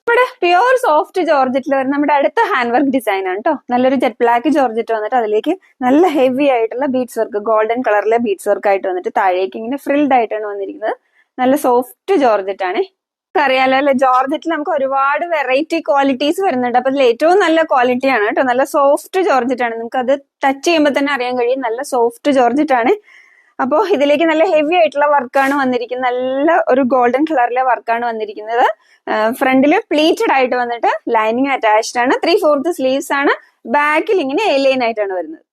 നമ്മുടെ pure soft ജോർജറ്റിൽ വരുന്ന നമ്മുടെ അടുത്ത ഹാൻഡ് വർക്ക് ഡിസൈൻ ആണ് കേട്ടോ. നല്ലൊരു ജെറ്റ് ബ്ലാക്ക് ജോർജറ്റ് വന്നിട്ട് അതിലേക്ക് നല്ല ഹെവി ആയിട്ടുള്ള ബീഡ്സ് വർക്ക്, ഗോൾഡൻ കളറിലെ ബീഡ്സ് വർക്ക് ആയിട്ട് വന്നിട്ട് താഴേക്ക് ഇങ്ങനെ ഫ്രിൽഡ് ആയിട്ടാണ് വന്നിരിക്കുന്നത്. നല്ല സോഫ്റ്റ് ജോർജറ്റ് ആണ്. അറിയാലോ അല്ലെ, ജോർജറ്റിൽ നമുക്ക് ഒരുപാട് വെറൈറ്റി ക്വാളിറ്റീസ് വരുന്നുണ്ട്. അപ്പൊ അതിൽ ഏറ്റവും നല്ല ക്വാളിറ്റി ആണ് കേട്ടോ. നല്ല സോഫ്റ്റ് ജോർജറ്റ് ആണ്. നമുക്ക് അത് ടച്ച് ചെയ്യുമ്പോൾ തന്നെ അറിയാൻ കഴിയും നല്ല സോഫ്റ്റ് ജോർജറ്റ് ആണ്. അപ്പോ ഇതിലേക്ക് നല്ല ഹെവി ആയിട്ടുള്ള വർക്കാണ് വന്നിരിക്കുന്നത്. നല്ല ഒരു ഗോൾഡൻ കളറിലെ വർക്കാണ് വന്നിരിക്കുന്നത്. ഫ്രണ്ടില് പ്ലീറ്റഡ് ആയിട്ട് വന്നിട്ട് ലൈനിങ് അറ്റാച്ച്ഡ് ആണ്. 3/4 സ്ലീവ്സ് ആണ്. ബാക്കിൽ ഇങ്ങനെ എലൈൻ ആയിട്ടാണ് വരുന്നത്.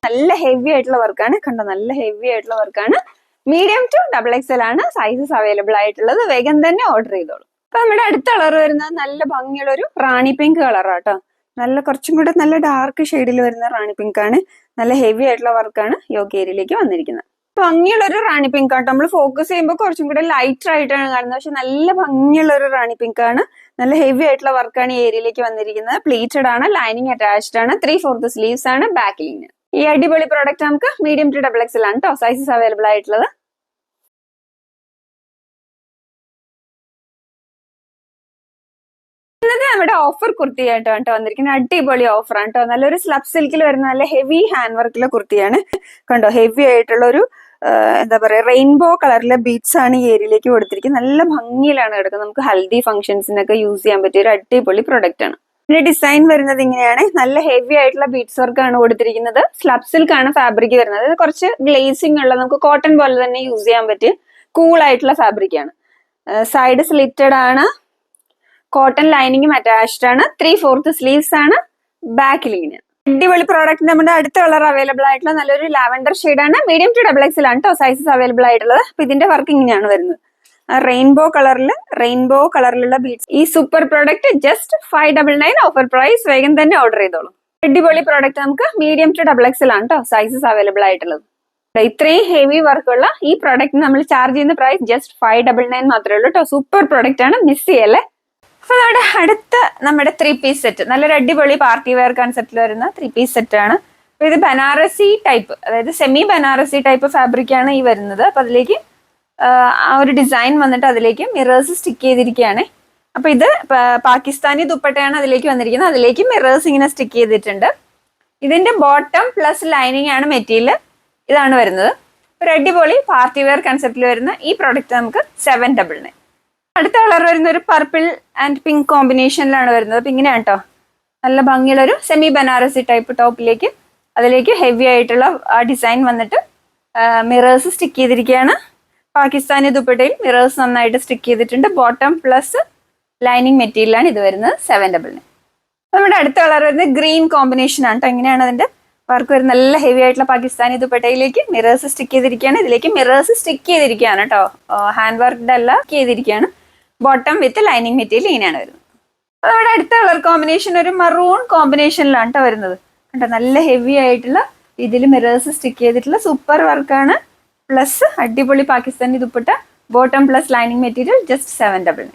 നല്ല ഹെവി ആയിട്ടുള്ള വർക്കാണ് കണ്ടോ. നല്ല ഹെവി ആയിട്ടുള്ള വർക്കാണ്. മീഡിയം ടു XXL ആണ് സൈസസ് അവൈലബിൾ ആയിട്ടുള്ളത്. വേഗം തന്നെ ഓർഡർ ചെയ്തോളൂ. അപ്പൊ നമ്മുടെ അടുത്ത കളർ വരുന്നത് നല്ല ഭംഗിയുള്ള ഒരു റാണി പിങ്ക് കളറാട്ടോ. നല്ല കുറച്ചും കൂടെ നല്ല ഡാർക്ക് ഷെയ്ഡിൽ വരുന്ന റാണി പിങ്ക് ആണ്. നല്ല ഹെവി ആയിട്ടുള്ള വർക്കാണ് യോക്ക് ഏരിയയിലേക്ക് വന്നിരിക്കുന്നത്. ഭംഗിയുള്ള ഒരു റാണി പിങ്ക് ആട്ടോ. നമ്മൾ ഫോക്കസ് ചെയ്യുമ്പോൾ കുറച്ചും കൂടെ ലൈറ്റർ ആയിട്ടാണ് കാണുന്നത്. പക്ഷെ നല്ല ഭംഗിയുള്ള ഒരു റാണി പിങ്ക് ആണ്. നല്ല ഹെവി ആയിട്ടുള്ള വർക്കാണ് ഈ ഏരിയയിലേക്ക് വന്നിരിക്കുന്നത്. പ്ലീറ്റഡ് ആണ്. ലൈനിങ് അറ്റാച്ച്ഡ് ആണ്. 3/4 സ്ലീവ്സ് ആണ്. ബാക്കിലിങ്. ഈ അടിപൊളി പ്രോഡക്റ്റ് നമുക്ക് മീഡിയം ടു XXL ആണ് കേട്ടോ സൈസസ് അവൈലബിൾ ആയിട്ടുള്ളത്. ഇന്നത്തെ നമ്മുടെ ഓഫർ കുർത്തിയായിട്ടാണ് കേട്ടോ വന്നിരിക്കുന്നത്. അടിപൊളി ഓഫർ ആണ് കേട്ടോ. നല്ലൊരു സ്ലബ് സിൽക്കിൽ വരുന്ന നല്ല ഹെവി ഹാൻഡ് വർക്കിലെ കുർത്തിയാണ് കണ്ടോ. ഹെവി ആയിട്ടുള്ള ഒരു എന്താ പറയാ റെയിൻബോ കളറിലെ ബീഡ്സ് ആണ് ഈ ഏരിയയിലേക്ക് കൊടുത്തിരിക്കുന്നത്. നല്ല ഭംഗിയിലാണ് കിടക്കുന്നത്. നമുക്ക് ഹൽദി ഫംഗ്ഷൻസിനൊക്കെ യൂസ് ചെയ്യാൻ പറ്റിയ ഒരു അടിപൊളി പ്രൊഡക്റ്റ് ആണ്. ഇതിന്റെ ഡിസൈൻ വരുന്നത് ഇങ്ങനെയാണ്. നല്ല ഹെവി ആയിട്ടുള്ള ബീഡ്സ് വർക്ക് ആണ് കൊടുത്തിരിക്കുന്നത്. സ്ലബ് സിൽക്ക് ആണ് ഫാബ്രിക് വരുന്നത്. ഇത് കുറച്ച് ഗ്ലേസിംഗ് ഉള്ള നമുക്ക് കോട്ടൺ പോലെ തന്നെ യൂസ് ചെയ്യാൻ പറ്റിയ കൂൾ ആയിട്ടുള്ള ഫാബ്രിക് ആണ്. സൈഡ് സ്ലിറ്റഡ് ആണ്. കോട്ടൺ ലൈനിങ്ങും അറ്റാച്ച്ഡ് ആണ്. 3/4 സ്ലീവ്സ് ആണ്. ബാക്കിൽ ഇങ്ങനെ അടിപൊളി പ്രോഡക്റ്റ്. നമ്മുടെ അടുത്ത കളർ അവൈലബിൾ ആയിട്ടുള്ള നല്ലൊരു ലാവൻഡർ ഷെയ്ഡ് ആണ്. മീഡിയം ടു XXL ആണ് കേട്ടോ സൈസസ് അവൈലബിൾ ആയിട്ടുള്ളത്. അപ്പൊ ഇതിന്റെ വർക്ക് ഇങ്ങനെയാണ് വരുന്നത്. റെയിൻബോ കളറിലുള്ള ബീഡ്സ്. ഈ super product just 599 offer price. വേഗം തന്നെ ഓർഡർ ചെയ്തോളൂ. അടിപൊളി പ്രോഡക്റ്റ് നമുക്ക് മീഡിയം ടു XXL ആണ് കേട്ടോ സൈസസ് അവൈലബിൾ ആയിട്ടുള്ളത്. ഇത്രയും ഹെവി വർക്കുള്ള ഈ പ്രോഡക്റ്റ് നമ്മൾ ചാർജ് ചെയ്യുന്ന പ്രൈസ് ജസ്റ്റ് 599 മാത്രമേ ഉള്ളൂ കേട്ടോ. സൂപ്പർ പ്രോഡക്റ്റ് ആണ്, മിസ് ചെയ്യല്ലേ. അപ്പൊ അടുത്ത നമ്മുടെ 3 പീസ് സെറ്റ്, നല്ലൊരു അടിപൊളി പാർട്ടി വെയർ കൺസെപ്റ്റിൽ വരുന്ന 3 പീസ് സെറ്റ് ആണ്. അപ്പൊ ഇത് ബനാറസി ടൈപ്പ്, അതായത് സെമി ബനാറസി ടൈപ്പ് ഫാബ്രിക് ആണ് ഈ വരുന്നത്. അപ്പൊ അതിലേക്ക് ആ ഒരു ഡിസൈൻ വന്നിട്ട് അതിലേക്ക് മിറേഴ്സ് സ്റ്റിക്ക് ചെയ്തിരിക്കുകയാണ്. അപ്പൊ ഇത് പാകിസ്ഥാനി ദുപ്പട്ടയാണ് അതിലേക്ക് വന്നിരിക്കുന്നത്. അതിലേക്ക് മിറേഴ്സ് ഇങ്ങനെ സ്റ്റിക്ക് ചെയ്തിട്ടുണ്ട്. ഇതിന്റെ ബോട്ടം പ്ലസ് ലൈനിങ് ആണ് മെറ്റീരിയൽ. ഇതാണ് വരുന്നത്. ഒരു അടിപൊളി പാർട്ടി വെയർ കൺസെപ്റ്റിൽ വരുന്ന ഈ പ്രോഡക്റ്റ് നമുക്ക് 799. അടുത്ത കളർ വരുന്ന ഒരു പർപ്പിൾ ആൻഡ് പിങ്ക് കോമ്പിനേഷനിലാണ് വരുന്നത്. അപ്പൊ ഇങ്ങനെയാണ് കേട്ടോ. നല്ല ഭംഗിയുള്ള ഒരു സെമി ബനാറസി ടൈപ്പ് ടോപ്പിലേക്ക് അതിലേക്ക് ഹെവി ആയിട്ടുള്ള ആ ഡിസൈൻ വന്നിട്ട് മിറേഴ്സ് സ്റ്റിക്ക് ചെയ്തിരിക്കുകയാണ്. പാകിസ്ഥാനി ദുപ്പട്ടയിൽ മിറേഴ്സ് നന്നായിട്ട് സ്റ്റിക്ക് ചെയ്തിട്ടുണ്ട്. ബോട്ടം പ്ലസ് ലൈനിങ് മെറ്റീരിയലാണ് ഇത് വരുന്നത്. 799. നമ്മുടെ അടുത്ത കളർ വരുന്നത് ഗ്രീൻ കോമ്പിനേഷൻ ആണ് കേട്ടോ. ഇങ്ങനെയാണ് അതിന്റെ വർക്ക് വരുന്നത്. നല്ല ഹെവി ആയിട്ടുള്ള പാകിസ്ഥാനി ദുപ്പട്ടയിലേക്ക് മിറേഴ്സ് സ്റ്റിക്ക് ചെയ്തിരിക്കുകയാണ്. ഇതിലേക്ക് മിറേഴ്സ് സ്റ്റിക്ക് ചെയ്തിരിക്കുകയാണ് കേട്ടോ. ഹാൻഡ് വർക്ക്ഡ് അല്ല, ചെയ്തിരിക്കുകയാണ്. ബോട്ടം വിത്ത് ലൈനിങ് മെറ്റീരിയൽ ഇങ്ങനെയാണ് വരുന്നത്. നമ്മുടെ അടുത്ത കളർ കോമ്പിനേഷൻ ഒരു മറൂൺ കോമ്പിനേഷനിലാണ് കേട്ടോ വരുന്നത്. കണ്ടോ, നല്ല ഹെവി ആയിട്ടുള്ള ഇതിൽ മിറേഴ്സ് സ്റ്റിക്ക് ചെയ്തിട്ടുള്ള സൂപ്പർ വർക്കാണ്. പ്ലസ് അടിപൊളി Pakistani dupatta. Bottom plus lining material just 799.